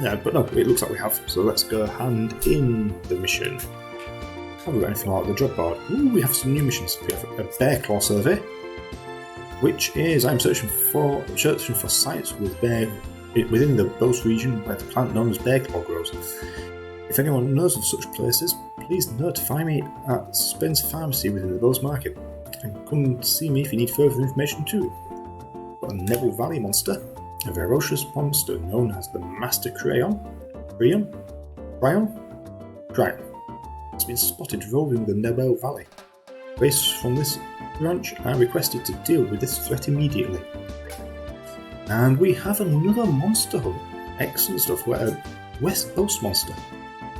Yeah, but no, it looks like we have. So let's go hand in the mission. Have we got anything like the job board? Ooh, we have some new missions. We have a bear claw survey, which is I'm searching for sites with bear within the Bose region where the plant known as bear claw grows. If anyone knows of such places, please notify me at Spence Pharmacy within the Bose Market, and come see me if you need further information too. Got a Neville Valley monster, a ferocious monster known as the Master Cryon. It's been spotted roving the Neville Valley. Racers from this ranch are requested to deal with this threat immediately. And we have another monster hunt. Excellent stuff. We're a West Bose monster.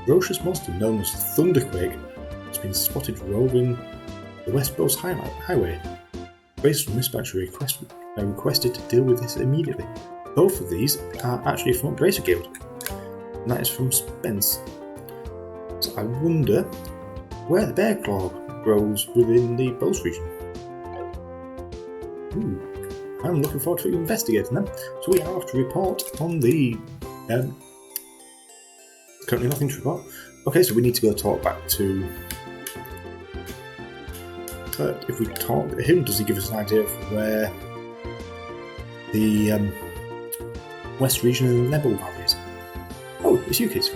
Ferocious monster known as Thunder Quake has been spotted roving the West Bose Highway. Racers from this batch are requested to deal with this immediately. Both of these are actually from Bracer Guild, and that is from Spence. So I wonder where the bear claw grows within the Bose region. I'm looking forward to investigating them. So we have to report on the... currently nothing to report. Okay, so we need to go talk back to... if we talk to him, does he give us an idea of where the West region and the Neville Valley is? Oh, it's you kids.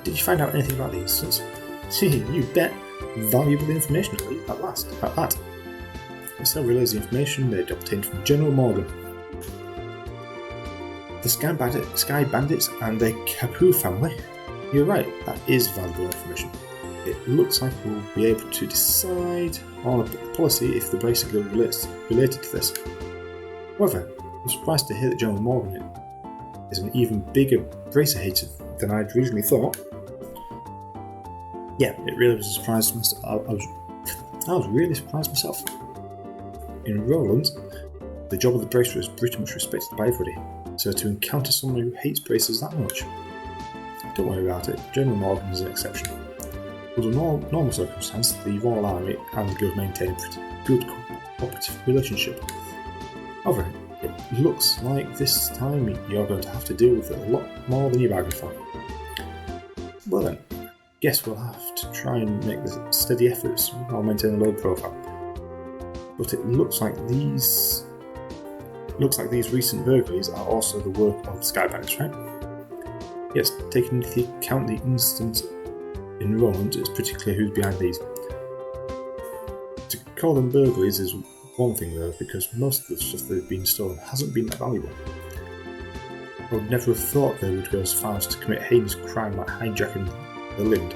Did you find out anything about these? You bet. Valuable information at that. Estelle relays the information they'd obtained from General Morgan. The Sky Bandits and their Kapu family. You're right, that is valuable information. It looks like we'll be able to decide on a policy if the Bracer Guild related to this. However, I'm surprised to hear that General Morgan is an even bigger Bracer hater than I'd originally thought. Yeah, it really was a surprise. I was really surprised myself. In Roland, the job of the Bracer is pretty much respected by everybody, so to encounter someone who hates Bracers that much, don't worry about it, General Morgan is an exception. Under normal circumstances, the Royal Army and the Guild maintain a pretty good cooperative relationship. However, it looks like this time you're going to have to deal with it a lot more than you bargained for. Well then, guess we'll have to try and make the steady efforts while maintaining a low profile. But it looks like these recent burglaries are also the work of the Sky Bandits, right? Yes, taking into account the incident in Roland, it's pretty clear who's behind these. To call them burglaries is one thing though, because most of the stuff they've been stolen hasn't been that valuable. I would never have thought they would go as far as to commit heinous crime like hijacking the Lind.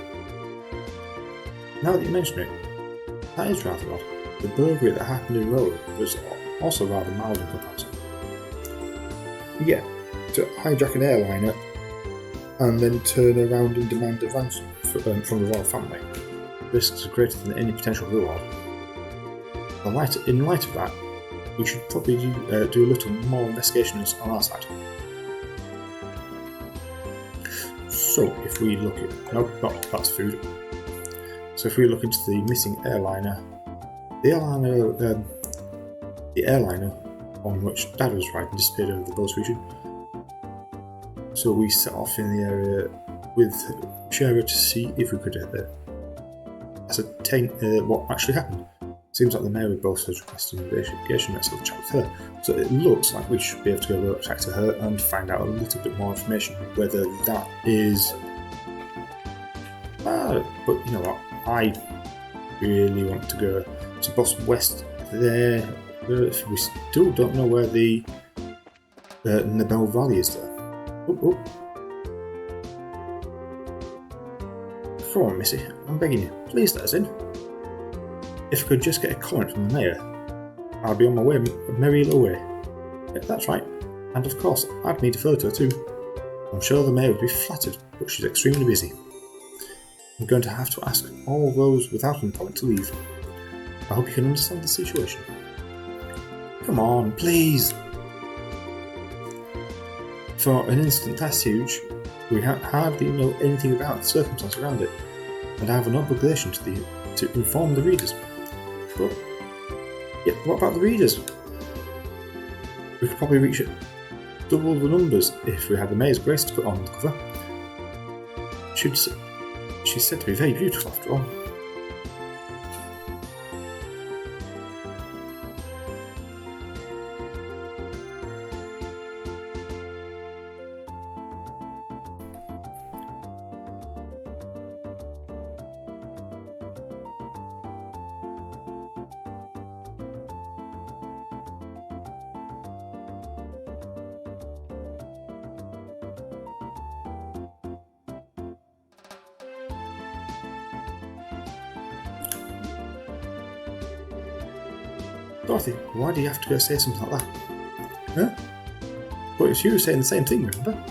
Now that you mention it, that is rather odd. The burglary that happened in Roland was also rather mild in comparison. Yeah, to hijack an airliner and then turn around and demand a ransom from the royal family. Risks are greater than any potential reward. In light of that, we should probably do a little more investigations on our side. So, if we look at... No, that's food. So if we look into the missing airliner, the airliner on which Dad was riding disappeared over the Bose region. So we set off in the area with Shara to see if we could ascertain what actually happened. Seems like the mayor of Bose has requested an investigation. Let's go chat with her. So it looks like we should be able to go back to her and find out a little bit more information. Whether that is... but you know what? I really want to go to Boss West there. We still don't know where the Neville Valley is there. Come on, Missy, I'm begging you, please let us in. If I could just get a comment from the mayor, I'll be on my way merry little way. Yeah, that's right, and of course, I'd need a photo too. I'm sure the mayor would be flattered, but she's extremely busy. I'm going to have to ask all those without an appointment to leave. I hope you can understand the situation. Come on, please! For an incident that's huge, we hardly know anything about the circumstances around it, and I have an obligation to inform the readers. But, yeah, what about the readers? We could probably reach double the numbers if we had the mayor's bracelet put on the cover. She's said to be very beautiful after all. Dorothy, why do you have to go say something like that? Huh? But it's you saying the same thing, remember?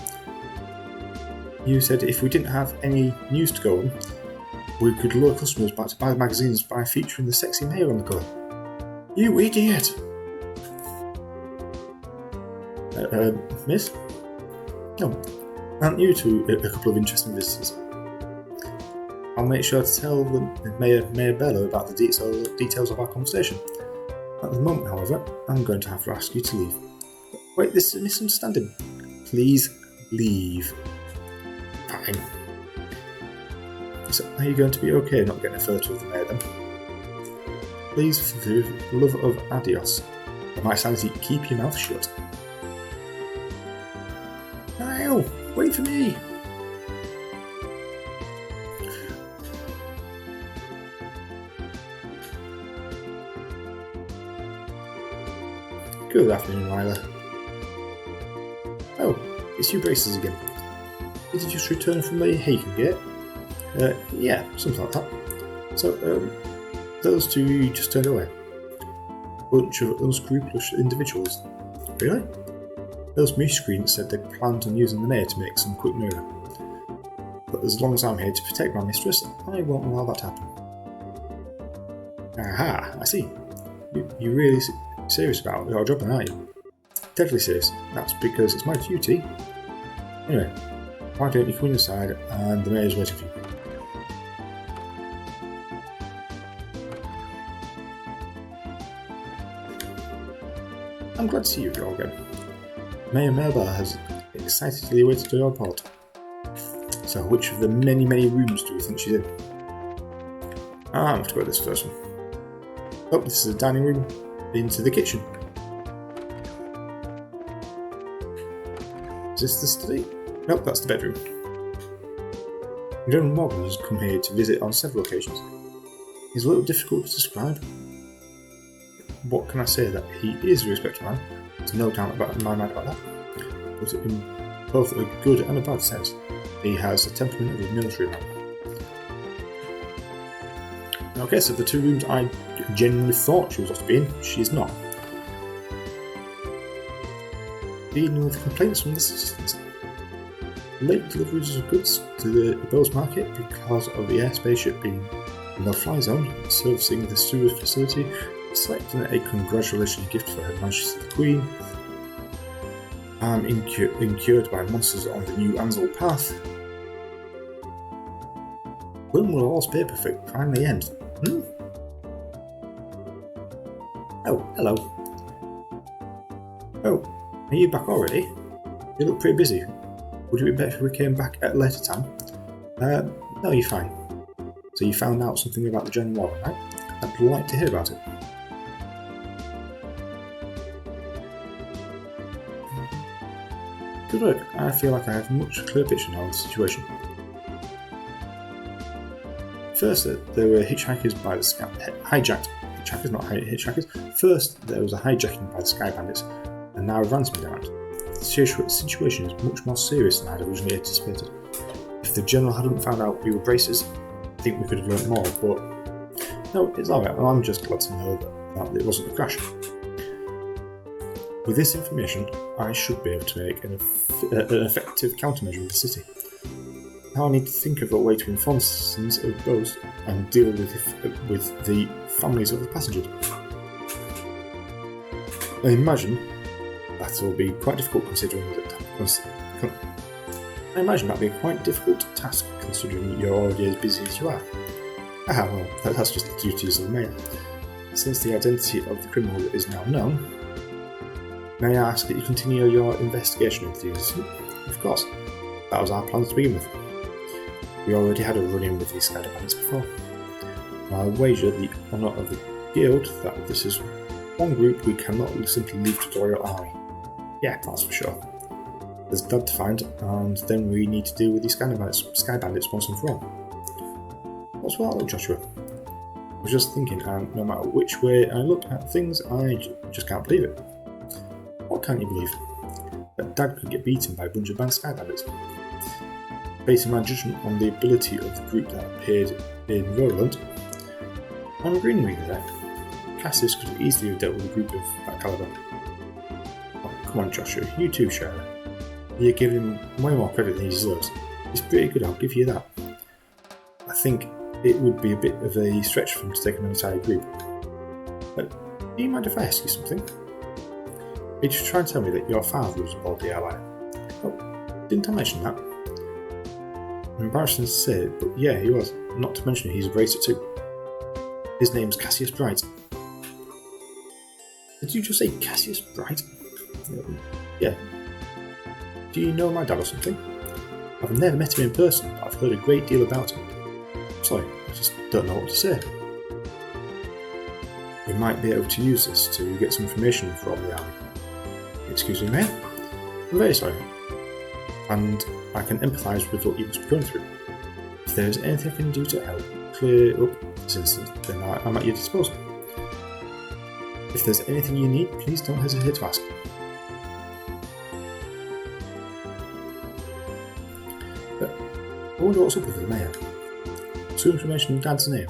You said if we didn't have any news to go on, we could lure customers back to buy the magazines by featuring the sexy mayor on the cover. You idiot! Miss? No, aren't you two a couple of interesting visitors? I'll make sure to tell Mayor Bello about the details of our conversation. At the moment, however, I'm going to have to ask you to leave. Wait, this is a misunderstanding. Please leave. Fine. So, are you going to be okay not getting a photo of the mayor then? Please, for the love of adios, or my sanity, keep your mouth shut. Niall, wait for me! Good afternoon, Lila. Oh, it's you braces again. Did you just return from the Hagen Gate? Yeah, something like that. So, those two you just turned away. Bunch of unscrupulous individuals. Really? Those miscreants said they planned on using the mayor to make some quick murder. But as long as I'm here to protect my mistress, I won't allow that to happen. Aha, I see. You really serious about your job, aren't you? Deadly serious. That's because it's my duty. Anyway, why don't you come inside and the mayor's waiting for you? I'm glad to see you all again. Mayor Melba has excitedly waited to your report. So which of the many rooms do you think she's in? I'm off to go to this first one. Oh, this is a dining room. Into the kitchen. Is this the study? Nope, that's the bedroom. General Morgan has come here to visit on several occasions. He's a little difficult to describe. What can I say? That he is a respectable man. There's no doubt in my mind about that. But in both a good and a bad sense, he has the temperament of a military man. Okay, so the two rooms I genuinely thought she was off to be in, she's not. Dealing with complaints from the citizens. Late deliveries of goods to the Bose market because of the air spaceship being in the fly zone, servicing the sewer facility, selecting a congratulatory gift for Her Majesty the Queen. I'm incurred by monsters on the new Ansel path. When will all paper finally end? Oh, hello. Oh, are you back already? You look pretty busy. Would it be better if we came back at a later time? No, you're fine. So you found out something about the General War, right? I'd like to hear about it. Good work. I feel like I have a much clearer picture now of the situation. First, there were hitchhikers by the sky. Hitchhikers, not hitchhikers. First, there was a hijacking by the Sky Bandits, and now a ransom demand. The situation is much more serious than I had originally anticipated. If the General hadn't found out we were braces, I think we could have learnt more, but no, it's alright. I'm just glad to know that it wasn't a crash. With this information, I should be able to make an effective countermeasure in the city. Now I need to think of a way to inform citizens of Bose and deal with the families of the passengers. I imagine that will be quite difficult considering I imagine that'll be a quite difficult task considering you're already as busy as you are. Well, that's just the duties of the mayor. Since the identity of the criminal is now known, May I ask that you continue your investigation enthusiasm? Of course. That was our plan to begin with. We already had a run-in with these kind of bandits before. I wager the honour of the guild that this is one group we cannot simply leave to the Royal Army. Yeah, that's for sure. There's blood to find, and then we need to deal with these sky bandits once and for all. What's well, Joshua? I was just thinking, and no matter which way I look at things, I just can't believe it. What can't you believe? That Dad could get beaten by a bunch of banned sky bandits. Basing my judgment on the ability of the group that appeared in Roland, I'm agreeing with you there. Cassius could easily have dealt with a group of that caliber. Oh, come on, Joshua, you too, Shara. You're giving him way more credit than he deserves. He's pretty good, I'll give you that. I think it would be a bit of a stretch for him to take on an entire group. But do you mind if I ask you something? Did you try and tell me that your father was aboard the airline? Oh, didn't I mention that? I'm embarrassed to say it, but yeah, he was. Not to mention he's a racer too. His name's Cassius Bright. Did you just say Cassius Bright? Yeah. Do you know my dad or something? I've never met him in person, but I've heard a great deal about him. Sorry, I just don't know what to say. We might be able to use this to get some information from the army. Excuse me, mate? I'm very sorry. And I can empathise with what you must be going through. If there is anything I can do to help clear up this incident, then I'm at your disposal. If there's anything you need, please don't hesitate to ask. But I wonder what's up with the mayor. As soon as we mentioned Dad's name,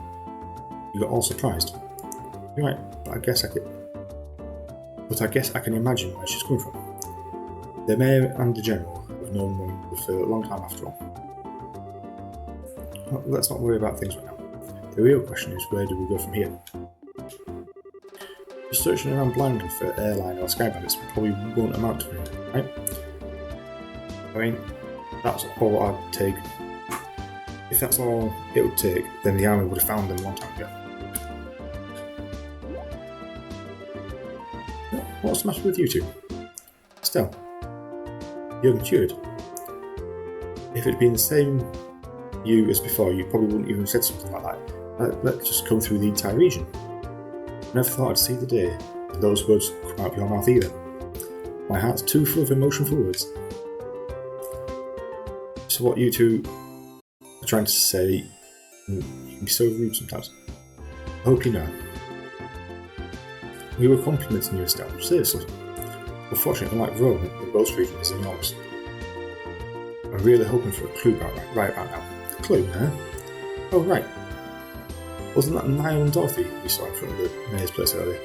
you got all surprised. You're right, but I guess I can imagine where she's coming from. The mayor and the general have known one another for a long time after all. Well, let's not worry about things right now. The real question is, where do we go from here? Just searching around blindly for airline or sky bandits probably won't amount to anything, right? I mean, that's all I'd take. If that's all it would take, then the army would have found them a long time ago. What's the matter with you two? Still, you haven't cured. If it had been the same you as before, you probably wouldn't even have said something like that. Let's just come through the entire region. I never thought I'd see the day that those words come out of your mouth either. My heart's too full of emotion for words. So what you two are trying to say, you can be so rude sometimes. I hope you know. We were complimenting you, Estelle, seriously. Unfortunately, unlike Rome, the Bose region is enormous. I'm really hoping for a clue right about now. A clue, huh? Oh, right. Wasn't that Niall and Dorothy we saw in front of the mayor's place earlier?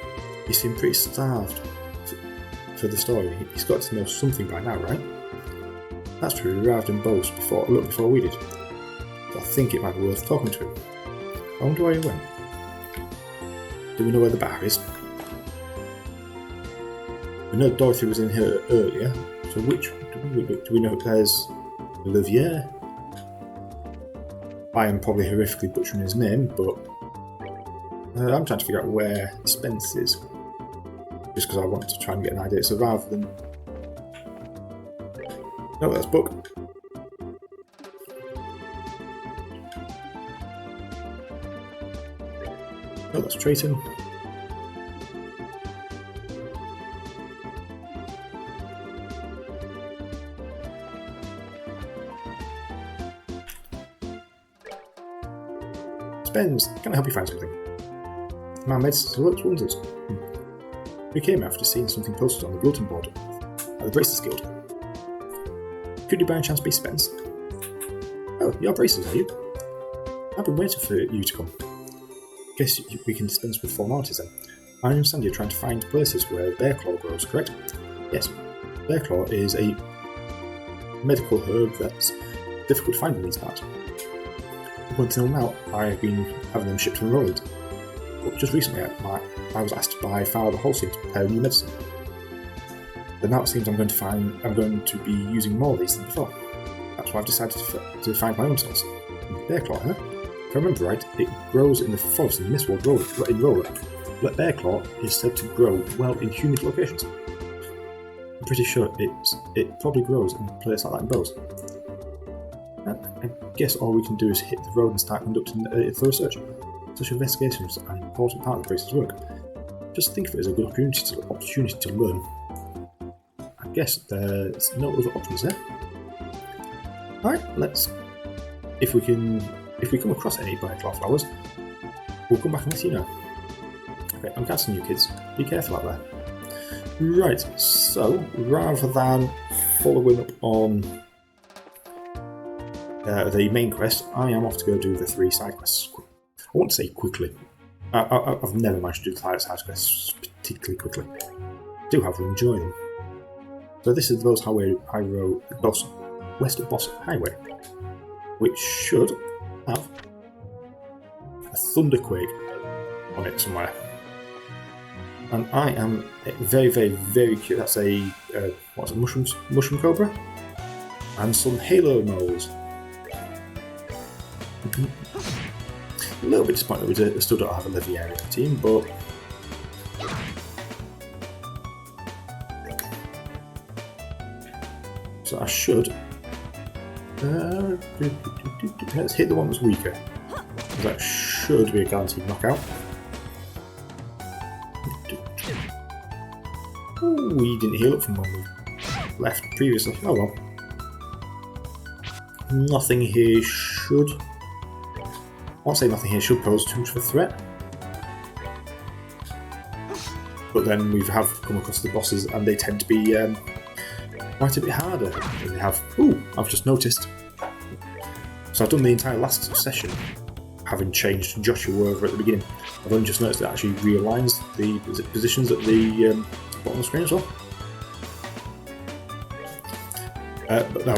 He seemed pretty starved for the story. He's got to know something by now, right? That's true, he arrived in Bose a little before we did. But I think it might be worth talking to him. I wonder where he went. Do we know where the bar is? We know Dorothy was in here earlier, so which do we know if there's Olivier? I am probably horrifically butchering his name, but I'm trying to figure out where Spence is. Just because I want to try and get an idea, so rather than... No, that's Book. No, that's Trayton. Spence, can I help you find something? My medicine works wonders. We came after seeing something posted on the bulletin board at the Bracers Guild. Could you by any chance be Spence? Oh, you're Bracers, are you? I've been waiting for you to come. Guess we can dispense with formalities then. I understand you're trying to find places where bear claw grows, correct? Yes. Bear claw is a medical herb that's difficult to find in these parts. Up until now, I've been having them shipped from Roland. But just recently, I was asked by Father Holstein to prepare a new medicine. But now it seems I'm going to be using more of these than before. That's why I've decided to find my own source. Bear claw, huh? If I remember right, it grows in the forest in Mistward in Roland. But bear claw is said to grow well in humid locations. pretty sure it probably grows in a place like that in Bose. I guess all we can do is hit the road and start conducting a thorough search. Such investigations are an important part of the Brace's work. Just think of it as a good opportunity to learn. I guess there's no other options there. Alright, if we come across any bioclaw flowers, we'll come back and let you know. Okay, I'm casting you kids. Be careful out there. Right, so rather than following up on the main quest, I am off to go do the 3 side quests. I want to say quickly. I've never managed to do the side quests particularly quickly. I do, however, enjoy them. So this is the West Bose Highway, which should have a Thunder Quake on it somewhere. And I am very, very, very curious. That's a mushroom cobra, and some halo moles. A little bit disappointed that we still don't have a living area team, but so I should. Let's hit the one that's weaker. That should be a guaranteed knockout. Ooh, we didn't heal up from when we left previously. Oh well. Nothing here should. I won't say nothing here should pose too much of a threat. But then we have come across the bosses and they tend to be quite a bit harder than they have. Ooh, I've just noticed. So I've done the entire last session having changed Joshua over at the beginning. I've only just noticed it actually realigns the positions at the bottom of the screen as well. But no,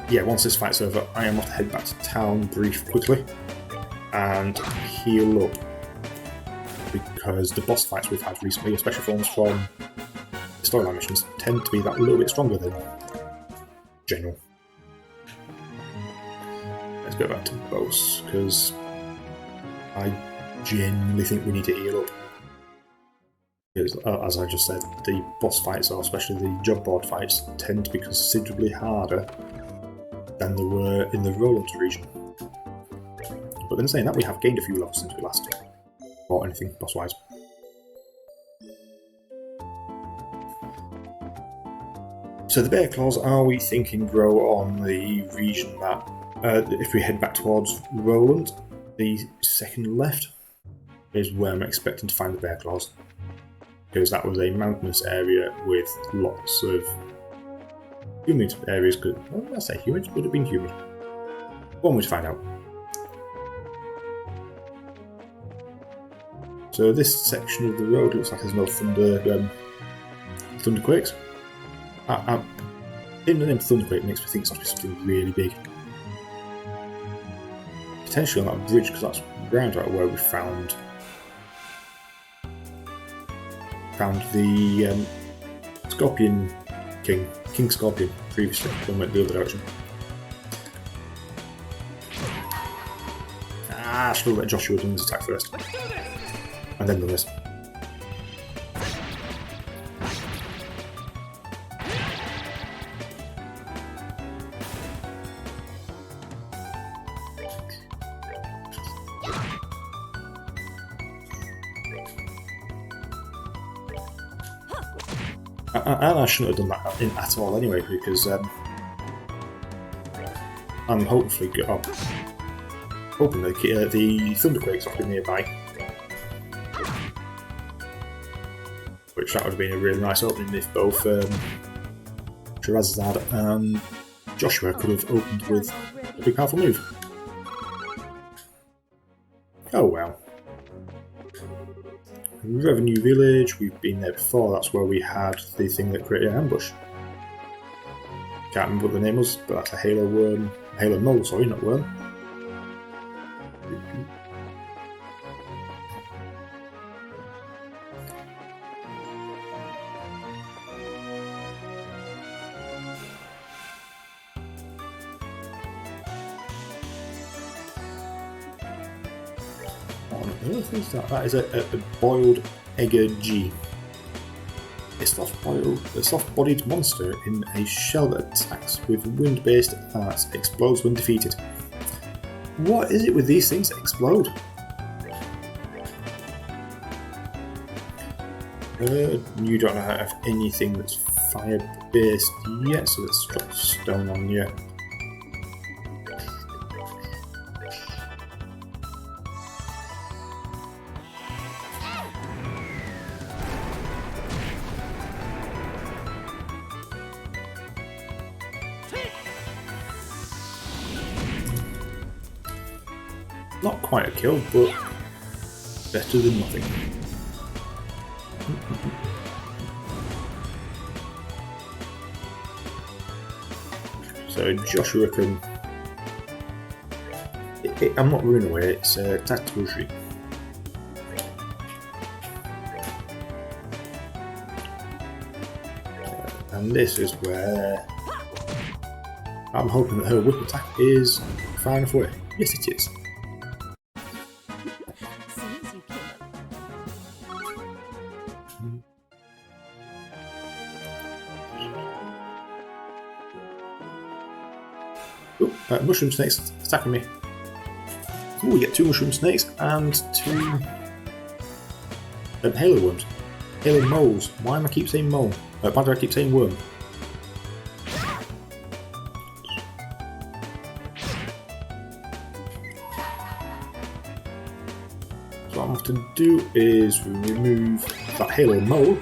yeah, once this fight's over, I am off to head back to town, brief quickly, and heal up. Because the boss fights we've had recently, especially forms from the storyline missions, tend to be that little bit stronger than general. Let's go back to Bose, because I genuinely think we need to heal up. Because, as I just said, the boss fights, or especially the job board fights, tend to be considerably harder than they were in the Roland region. But then saying that, we have gained a few levels since we last fought anything boss-wise. So the bear claws, are we thinking grow on the region that, if we head back towards Roland, the second left is where I'm expecting to find the bear claws. Because that was a mountainous area with lots of humid areas. Well, I say humid, could have been humid. One way to find out. So this section of the road looks like there's no Thunder Quakes. Even the name Thunder Quake makes me think it's something really big. Potentially on that bridge, because that's round about where we found the Scorpion King Scorpion previously, when we went the other direction. I should have let Joshua do his attack first. And then the rest. And I shouldn't have done that at all anyway, because I'm hoping that the Thunder Quake's up nearby. Which that would have been a really nice opening if both Sherazad and Joshua could have opened with a big powerful move. Oh well. Revenue Village, we've been there before, that's where we had the thing that created an ambush. Can't remember what the name was, but that's a Halo worm. Halo mole, sorry, not worm. What on earth is that? That is a boiled Egger G. A soft-bodied monster in a shell that attacks with wind-based attacks explodes when defeated. What is it with these things that explode? You don't know how to have anything that's fire-based yet, so let's drop stone on you. Not quite a kill, but better than nothing. So Joshua can... I'm not running away, it's a tactical retreat. And this is where I'm hoping that her whip attack is far enough away. Yes, it is. Mushroom snakes attacking me. Ooh, we get 2 mushroom snakes and 2 halo worms. Halo moles. Why am I keep saying mole? Why do I keep saying worm? So what I'm going to do is remove that halo mole.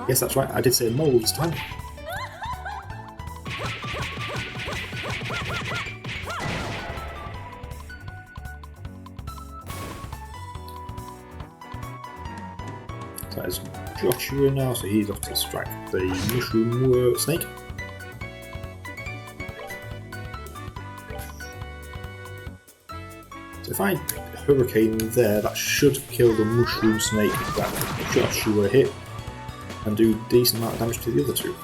Yes, that's right, I did say mole this time. That is Joshua now, so he's off to strike the mushroom snake. So if I hurricane there, that should kill the mushroom snake that Joshua hit and do a decent amount of damage to the other 2.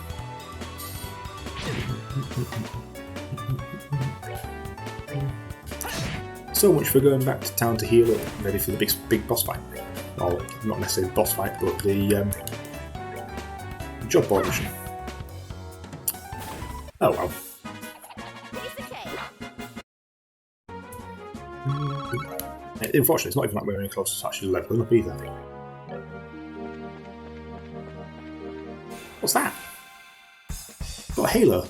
So much for going back to town to heal up, ready for the big boss fight. Well, not necessarily the boss fight, but the job board mission. Oh well. Unfortunately, it's not even like we're any close to actually leveling up either. What's that? Got a halo.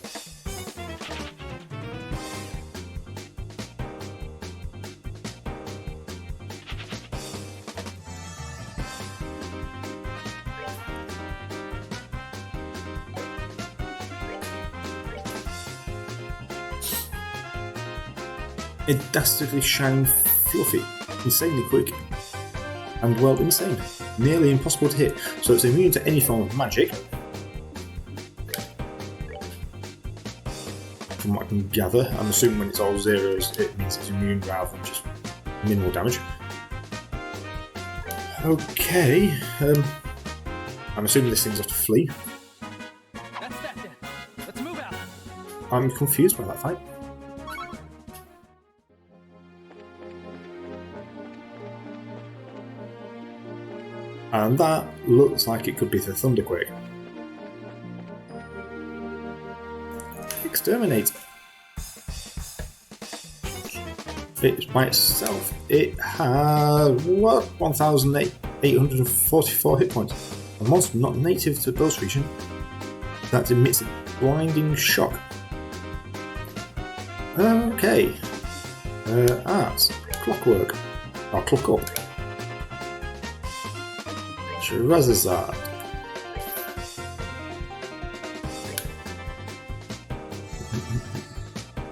It dastardly shine fluffy, insanely quick, and well, insane. Nearly impossible to hit, so it's immune to any form of magic. From what I can gather, I'm assuming when it's all zeros, it means it's immune rather than just minimal damage. Okay, I'm assuming this thing's have to flee. That's that then. Let's move out. I'm confused by that fight. And that looks like it could be the Thunder Quake. Exterminate. It's by itself. It has what? 1,844 hit points. A monster not native to the Bose region that emits a blinding shock. Okay. Arts. Clockwork. Or clock up. Razazard.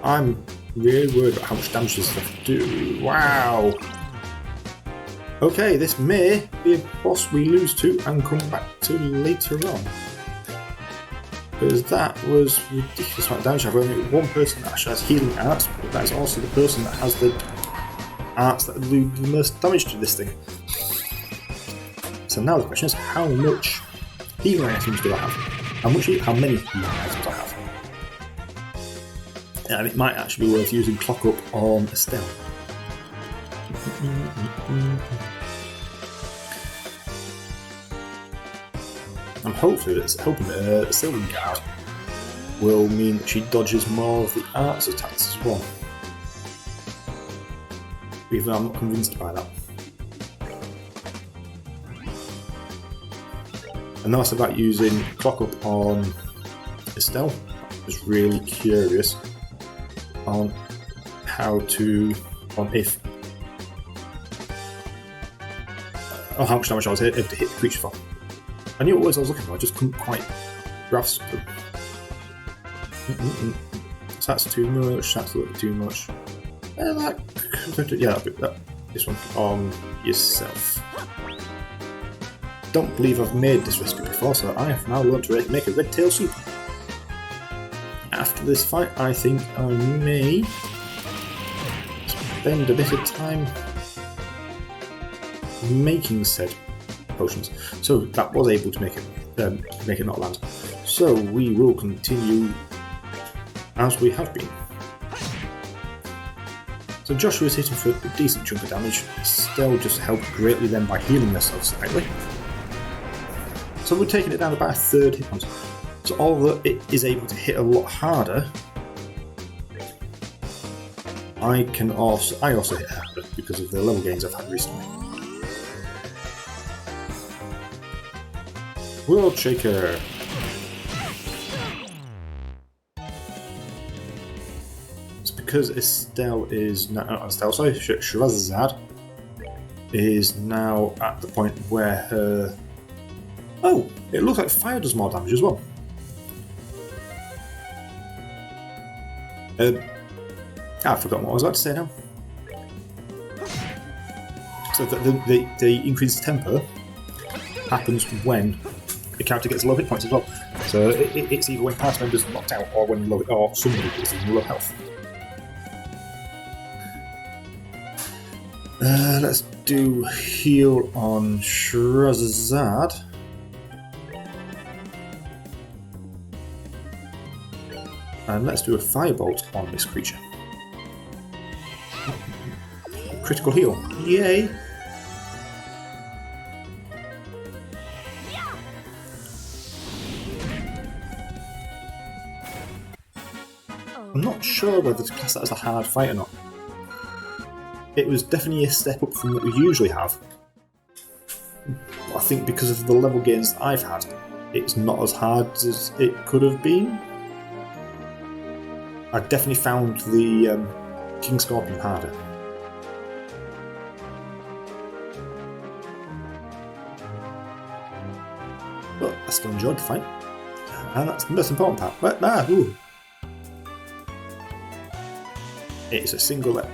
I'm really worried about how much damage this stuff do. Wow. Okay, this may be a boss we lose to and come back to later on. Because that was ridiculous amount of damage. I've only one person that actually has healing arts, but that is also the person that has the arts that do the most damage to this thing. So now the question is, how much healing items do I have? How many healing items do I have? And it might actually be worth using Clock Up on Estelle. I'm hopefully that's helping Sylvan Guard will mean that she dodges more of the arts attacks as well. Even though I'm not convinced by that. And that's about using Clock Up on Estelle. I was really curious on how much damage I was able to hit the creature for. I knew what it was I was looking for, I just couldn't quite grasp them. So that's too much, that's a little bit too much. This one on yourself. Don't believe I've made this recipe before, so I have now learned to make a red tail soup. After this fight, I think I may spend a bit of time making said potions. So that was able to make it not land. So we will continue as we have been. So Joshua's hitting for a decent chunk of damage. Still just helped greatly then by healing herself slightly. So we're taking it down about a third hit points. So although it is able to hit a lot harder, I also hit harder because of the level gains I've had recently. World Shaker. It's because Shahrazad is now at the point where her... Oh, it looks like fire does more damage as well. I've forgotten what I was about to say now. So the increased temper happens when the character gets low hit points as well. So it's either when cast members are knocked out or when somebody is in low health. Let's do heal on Shahrazad. And let's do a firebolt on this creature. Critical heal. Yay! I'm not sure whether to class that as a hard fight or not. It was definitely a step up from what we usually have. But I think because of the level gains I've had, it's not as hard as it could have been. I definitely found the King Scorpion harder. But I still enjoyed the fight. And that's the most important part. It's a single leg.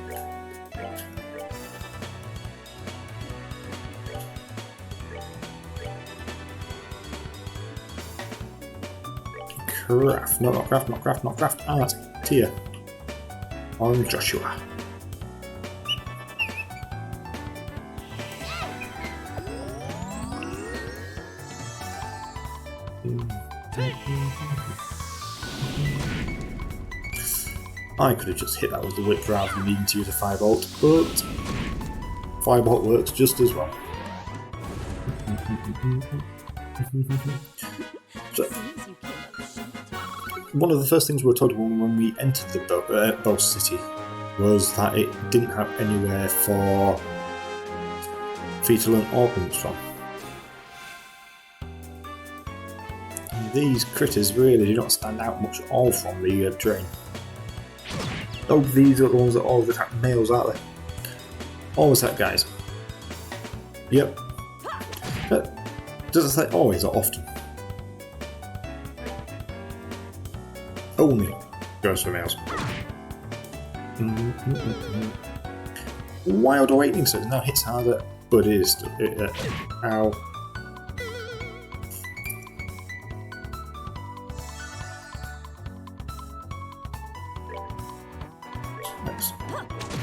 Not craft. Art. Tier. On Joshua. I could have just hit that with the whip rather than needing to use a firebolt, but firebolt works just as well. So, one of the first things we were told when we entered the Bose City was that it didn't have anywhere for fetal and organs from. And these critters really do not stand out much at all from the terrain. Oh, these are the ones that always attack males, aren't they? Always attack guys. Yep. But does it say always or often? Only goes for males. Wild Awakening, so it now hits harder, but it is still. Ow.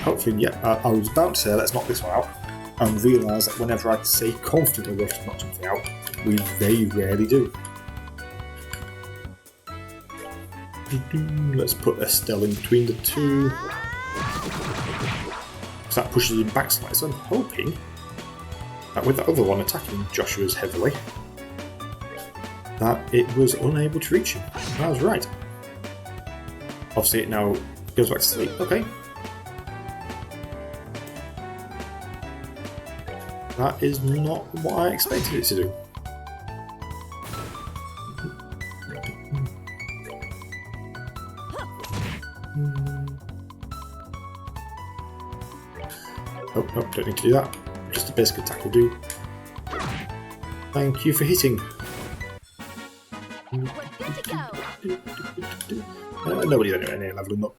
Hopefully, yeah, I was about to say let's knock this one out, and realise that whenever I say confidently we have to knock something out, we very rarely do. Let's put Estelle in between the two. So that pushes him back slightly, so I'm hoping that with the other one attacking Joshua's heavily, that it was unable to reach him. I was right. Obviously it now goes back to sleep. Okay. That is not what I expected it to do. Oh, no, don't need to do that. Just a basic attack will do. Thank you for hitting. We're good to go. Nobody's anywhere near leveling up.